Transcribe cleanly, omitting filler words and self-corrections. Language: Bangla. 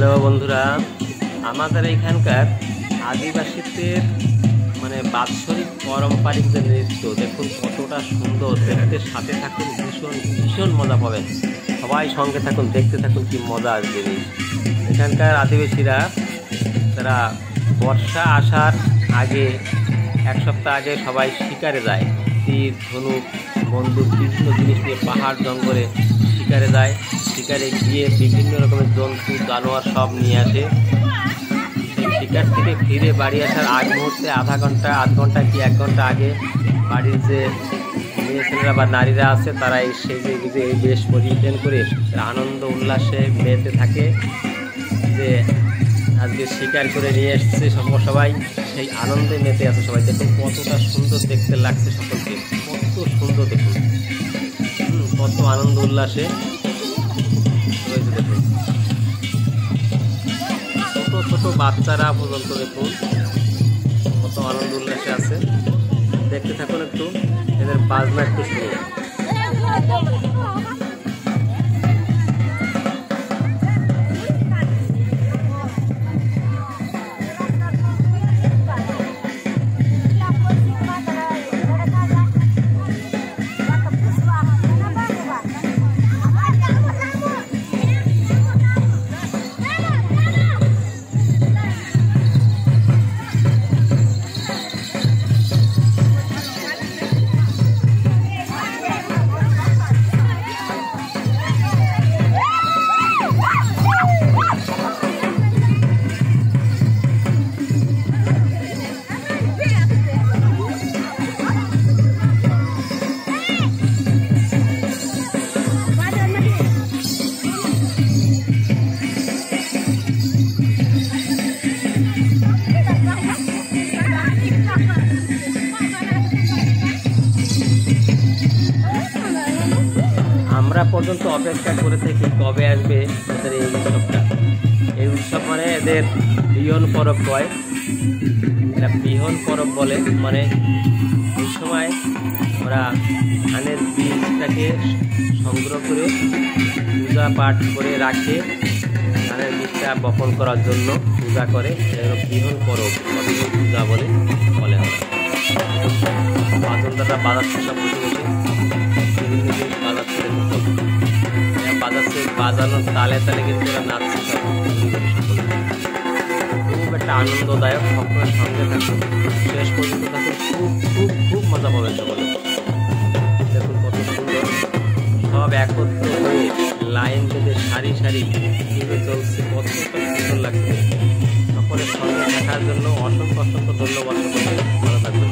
হ্যালো বন্ধুরা, আমাদের এখানকার আদিবাসীদের বাৎসরিক পারম্পরিক যে নৃত্য দেখুন কতটা সুন্দর দেখতে। সাথে থাকুন, ভীষণ ভীষণ মজা পাবেন। সবাই সঙ্গে থাকুন, দেখতে থাকুন, কি মজা আসবে। এখানকার আদিবাসীরা তারা বর্ষা আসার আগে এক সপ্তাহ আগে সবাই শিকারে যায়। তীর, ধনুক, বন্দুক বিভিন্ন জিনিস নিয়ে পাহাড় জঙ্গলে শিকারে যায়। শিকারে গিয়ে বিভিন্ন রকমের জন্তু জানোয়ার সব নিয়ে আসে। সেই শিকার থেকে ফিরে বাড়ি আসার আগ মুহূর্তে আধ ঘন্টা কি 1 ঘন্টা আগে বাড়ির যে মেয়ে ছেলেরা বা নারীরা আছে তারা এই বেশ পরিধান করে আনন্দ উল্লাসে মেতে থাকে যে আজকে শিকার করে নিয়ে এসছে। সবাই সেই আনন্দে মেতে আছে। সবাই দেখুন কতটা সুন্দর দেখতে লাগছে সকলকে, কত সুন্দর দেখুন, কত আনন্দ উল্লাসে রয়েছে। দেখুন ছোট ছোট বাচ্চারা পর্যন্ত দেখুন কত আনন্দ উল্লাসে আছে। দেখতে থাকুন, একটু এদের বাজনা একটু শুনুন। আমরা পর্যন্ত অপেক্ষা করে থাকি কবে আসবে এদের এই উৎসবটা। এই উৎসব এদের বিহন পরব কয়। এরা বিহন পরব বলে। এই সময় ওরা ধানের বীজটাকে সংগ্রহ করে পূজা পাঠ করে রাখে। ধানের বীজটা বপন করার জন্য পূজা করে। বিহন পরব পূজা বলে আমরা। বাজনদাররা বাজাচ্ছে, সব বসে বসে বিভিন্ন জিনিস বাজাচ্ছে। বাজাচ্ছে, বাজানোর তালে তালে কিন্তু ওরা নাচছে। খুব একটা আনন্দদায়ক। সকলের সঙ্গে থাকুন, শেষ পর্যন্ত থাকুন। খুব খুব খুব মজা পাবেন সকলে। দেখুন কত সুন্দর সব একত্র হয়ে লাইন বেঁধে সারি সারি কিভাবে চলছে, কতটা সুন্দর লাগছে। সকলের সঙ্গে থাকার জন্য অসংখ্য অসংখ্য ধন্যবাদ। সকলকে ভালো থাকবেন।